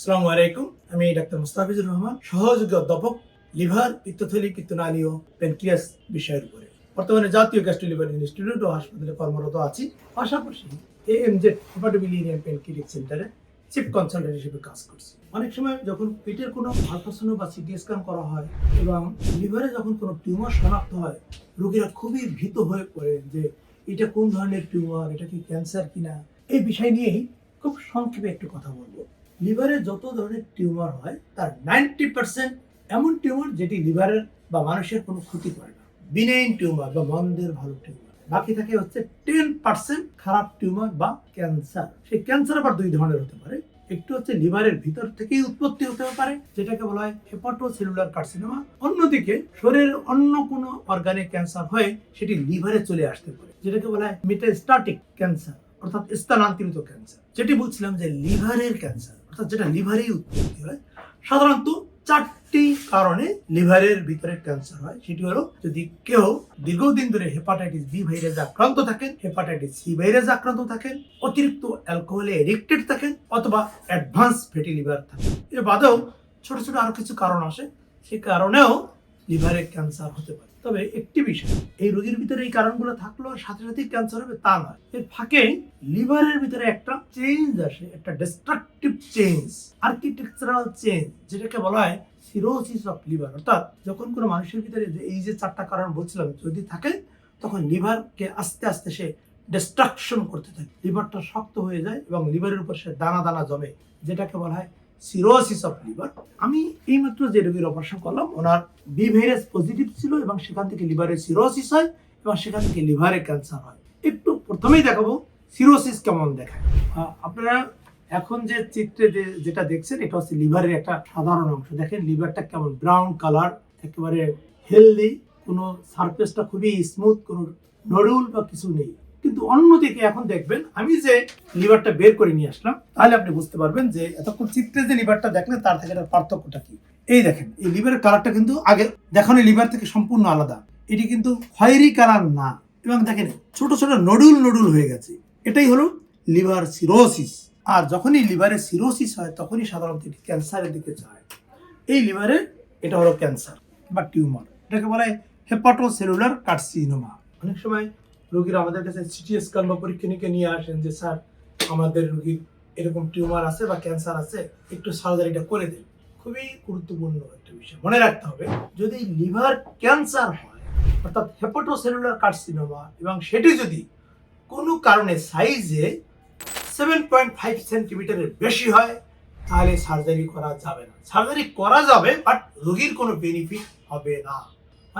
আসসালামু আলাইকুম। আমি ডাক্তার মুস্তাফিজুর রহমান, সহযোগী অধ্যাপক, লিভার, পিত্তথলি, পিত্তনালী ও প্যানক্রিয়াস বিষয়ের উপরে বর্তমানে জাতীয় গ্যাস্ট্রোলিভার ইনস্টিটিউট ও হাসপাতালে কর্মরত আছি। পাশাপাশি এএমজেড হেপাটোবিলিয়ারিয়ান প্যানক্রিয়াটিক সেন্টারে চিফ কনসালটেন্ট হিসেবে কাজ করছি। অনেক সময় যখন পেটের কোনো আল্ট্রাসাউন্ড বা সিটি স্ক্যান করা হয় এবং লিভারে যখন কোনো টিউমার শনাক্ত হয়, রোগীরা খুবই ভীত হয়ে পড়ে যে এটা কোন ধরনের টিউমার, এটা কি ক্যান্সার কিনা। এই বিষয় নিয়েই খুব সংক্ষেপে একটু কথা বলবো। লিভারে যত ধরনের টিউমার হয় তার 90% এমন টিউমার যেটি লিভারের বা মানুষের কোনো ক্ষতি করে না, বিনাইন টিউমার বা মন্দের ভালো টিউমার। বাকি থাকে হচ্ছে 10% খারাপ টিউমার বা ক্যান্সার। সেই ক্যান্সার আবার দুই ধরনের হতে পারে। একটু হচ্ছে লিভারের ভিতর থেকেই উৎপত্তি হতে পারে, যেটাকে বলা হয় হেপাটোসেলুলার কার্সিনোমা। অন্যদিকে শরীরের অন্য কোনো অর্গানে ক্যান্সার হয়ে সেটি লিভারে চলে আসতে পারে, যেটাকে বলা হয় মেটাস্ট্যাটিক ক্যান্সার, অর্থাৎ স্থানান্তরিত ক্যান্সার। যেটি বলছিলাম যে লিভারের ক্যান্সার, অর্থাৎ যেটা লিভারেই উৎপত্তি হয়। সাধারণত 4টি কারণে লিভারের ভিতরে ক্যান্সার হয়। সেটি হলো যদি কেউ দীর্ঘদিন ধরে হেপাটাইটিস বি ভাইরাসে আক্রান্ত থাকেন, হেপাটাইটিস সি ভাইরাসে আক্রান্ত থাকেন, অতিরিক্ত অ্যালকোহলে এডিক্টেড থাকেন, অথবা অ্যাডভান্স ফ্যাটি লিভার থাকেন। এর বাদেও ছোট ছোট আরো কিছু কারণ আসে, সেই কারণেও লিভারে ক্যান্সার হতে পারে। তবে একটি বিষয়, এই রোগীর ভিতরে এই কারণগুলো থাকলেও সাথে সাথে ক্যান্সার হবে তা নয়। এর ফাঁকে লিভারের ভিতরে একটা চেঞ্জ আসে, একটা ডিস্ট্রাকটিভ চেঞ্জ, আর্কিটেকচারাল চেঞ্জ, যেটাকে বলা হয় সিরোসিস অফ লিভার। অর্থাৎ যখন কোনো মানুষের ভিতরে এই যে 4টা কারণ বলছিলাম যদি থাকে, তখন লিভারকে আস্তে আস্তে সে ডিস্ট্রাকশন করতে থাকে, লিভারটা শক্ত হয়ে যায় এবং লিভারের উপর সে দানা দানা জমে, যেটাকে বলা হয় সিরোসিস অফ লিভার। আমি এইমাত্র যে রোগীর অপারেশন করলাম, ওনার বি ভাইরাস পজিটিভ ছিল এবং সেখান থেকে লিভারে সিরোসিস হয় এবং সেখান থেকে লিভারে ক্যান্সার হয়। একটু প্রথমেই দেখাবো সিরোসিস কেমন দেখায়। আপনারা এখন যে চিত্রে যেটা দেখছেন, এটা হচ্ছে লিভারের একটা সাধারণ অংশ। দেখেন লিভারটা কেমন ব্রাউন কালার, একেবারে হেলদি, কোনো সারফেসটা খুবই স্মুথ, কোনো নড়ুল বা কিছু নেই। কিন্তু অন্যদিকে এখন দেখবেন, আমি যে লিভারটা বের করে নিয়ে আসলাম, তাহলে আপনি বুঝতে পারবেন যে এতক্ষণ চিত্রে যে লিভারটা দেখলেন তার থেকে এটার পার্থক্যটা কি। এই দেখেন, এই লিভারের কালারটা কিন্তু আগে দেখানো লিভার থেকে সম্পূর্ণ আলাদা। এটি কিন্তু খয়েরি কালার না, এবং দেখেন ছোট ছোট নডুল নডুল হয়ে গেছে। এটাই হলো লিভার সিরোসিস। আর যখনই লিভারে সিরোসিস হয় তখনই সাধারণত এটি ক্যান্সারের দিকে যায়। এই লিভারে এটা হলো ক্যান্সার বা টিউমার, এটাকে বলা হয় হেপাটোসেলুলার কার্সিনোমা। অনেক সময় রোগীরা আমাদের কাছে সিটি স্ক্যান বা পরীক্ষা নিরীক্ষা নিয়ে আসেন যে স্যার আমাদের রোগীর এরকম টিউমার আছে বা ক্যান্সার আছে, একটু সার্জারিটা করে দিন। খুবই গুরুত্বপূর্ণ একটা বিষয় মনে রাখতে হবে, যদি লিভার ক্যান্সার হয় অর্থাৎ হেপাটোসেলুলার কার্সিনোমা এবং সেটি যদি কোনো কারণে সাইজে 7.5 সেন্টিমিটারের বেশি হয়, তাহলে সার্জারি করা যাবে না। সার্জারি করা যাবে, বাট রোগীর কোনো বেনিফিট হবে না।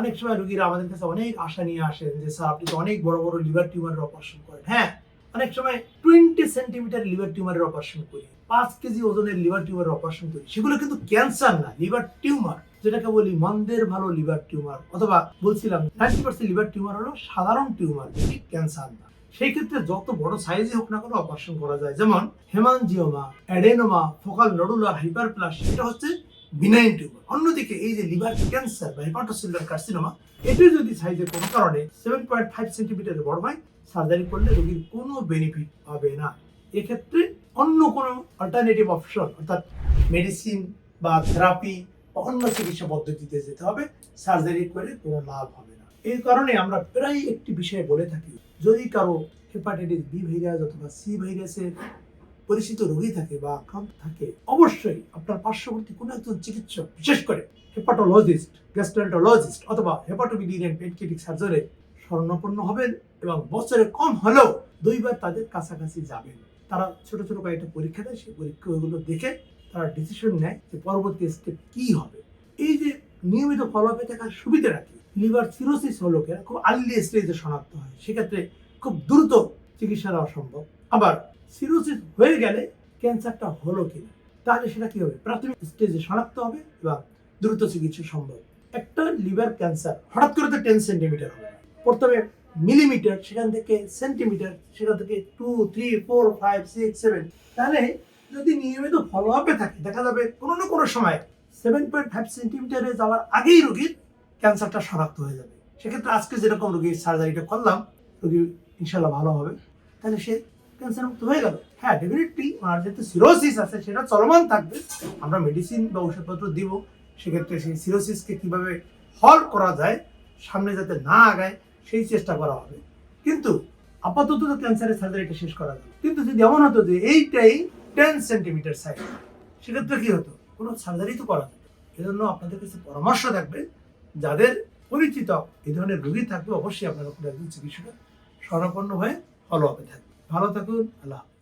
অনেক সময় রোগীরা আমাদের কাছে অনেক আশা নিয়ে আসেন যে স্যার আপনি তো অনেক বড় বড় লিভার টিউমারের অপারেশন করেন। হ্যাঁ, অনেক সময় 20 সেন্টিমিটার লিভার টিউমারের অপারেশন করি, 5 কেজি ওজনের লিভার টিউমারের অপারেশন করি। সেগুলো কিন্তু ক্যান্সার না, লিভার টিউমার, যেটাকে বলি মন্দের ভালো লিভার টিউমার। অথবা বলছিলাম 90% লিভার টিউমার হলো সাধারণ টিউমার, যেটি ক্যান্সার না। সেই ক্ষেত্রে যত বড় সাইজে হোক না কোনো অপারেশন করা যায়, যেমন হেমানজিওমা, অ্যাডেনোমা, ফোকাল নডুলার হাইপারপ্লাসিয়া, এটা হচ্ছে বিনাইন টিউমার। অন্যদিকে এই যে লিভার ক্যান্সার বা হেপাটোসেলুলার কার্সিনোমা, এটি যদি সাইজে কোনো কারণে 7.5 সেন্টিমিটারের বড় হয়, সার্জারি করলে রোগীর কোনো বেনিফিট হবে না। এক্ষেত্রে অন্য কোনো অল্টারনেটিভ অপশন, অর্থাৎ মেডিসিন বা থেরাপি বা অন্য চিকিৎসা পদ্ধতিতে যেতে হবে, সার্জারি করে কোনো লাভ হবে না। এই কারণে আমরা প্রায় একটি বিষয়ে বলে থাকি, যদি কারো হেপাটাইটিস বি ভাইরাস অথবা সি ভাইরাসের পরিচিত রোগী থাকে বা আক্রান্ত থাকে, অবশ্যই আপনার পার্শ্ববর্তী কোনো একজন চিকিৎসক, বিশেষ করে হেপাটোলজিস্ট, গ্যাস্ট্রোএন্টারোলজিস্ট অথবা হেপাটোবিলিয়ারিয়ান প্যানক্রিয়াটিক সার্জনের শরণাপন্ন হবেন এবং বছরে কম হলেও 2 বার তাদের কাছাকাছি যাবেন। তারা ছোট ছোট কয়েকটা পরীক্ষা দেয়, সেই পরীক্ষাগুলো দেখে তারা ডিসিশন নেয় যে পরবর্তী স্টেপ কি হবে। এই যে নিয়মিত ফলোআপে থাকার সুবিধা রাখে, লিভার সিরোসিস হলো খুব আর্লি স্টেজে শনাক্ত হয়, সেক্ষেত্রে খুব দ্রুত চিকিৎসা দেওয়া সম্ভব। আবার সিরোসিস হয়ে গেলে ক্যান্সারটা হলো কিনা, তাহলে সেটা কি হবে, প্রাথমিক স্টেজে শনাক্ত হবে এবং দ্রুত চিকিৎসা সম্ভব। একটা লিভার ক্যান্সার হঠাৎ করে তো 10 সেন্টিমিটার হবে, প্রথমে মিলিমিটার, সেখান থেকে সেন্টিমিটার, সেখান থেকে 2, 3, 4, 5, 6, 7। তাহলে যদি নিয়মিত ফলোআপে থাকে, দেখা যাবে কোনো না কোনো সময় 7.5 সেন্টিমিটারে যাওয়ার আগেই রোগীর ক্যান্সারটা শনাক্ত হয়ে যাবে। সেক্ষেত্রে আজকে যেরকম রোগীর সার্জারিটা করলাম, রোগী ইনশাল্লাহ ভালো হবে। তাহলে সে ক্যান্সার মুক্ত হয়ে গেল। হ্যাঁ, ডেফিনেটলি আর যেহেতু সিরোসিস আছে সেটা চলমান থাকবে, আমরা মেডিসিন বা ওষুধপত্র দিব, সেক্ষেত্রে সেই সিরোসিসকে কিভাবে হল করা যায়, সামনে যাতে না আগায় সেই চেষ্টা করা হবে। কিন্তু আপাতত তো ক্যান্সারের সার্জারিটা শেষ করা গেল। কিন্তু যদি এমন হতো যে এইটাই 10 সেন্টিমিটার সাইজ, সেক্ষেত্রে কি হতো? কোনো সার্জারি তো করা যেত। এজন্য আপনাদের কাছে পরামর্শ থাকবে, যাদের পরিচিত এই ধরনের রোগী থাকবে অবশ্যই আপনারা কোনো একজন চিকিৎসকের শরণাপন্ন হয়ে ফলো আপে থাকবে। ভালো থাকুন, আল্লাহ হাফেজ।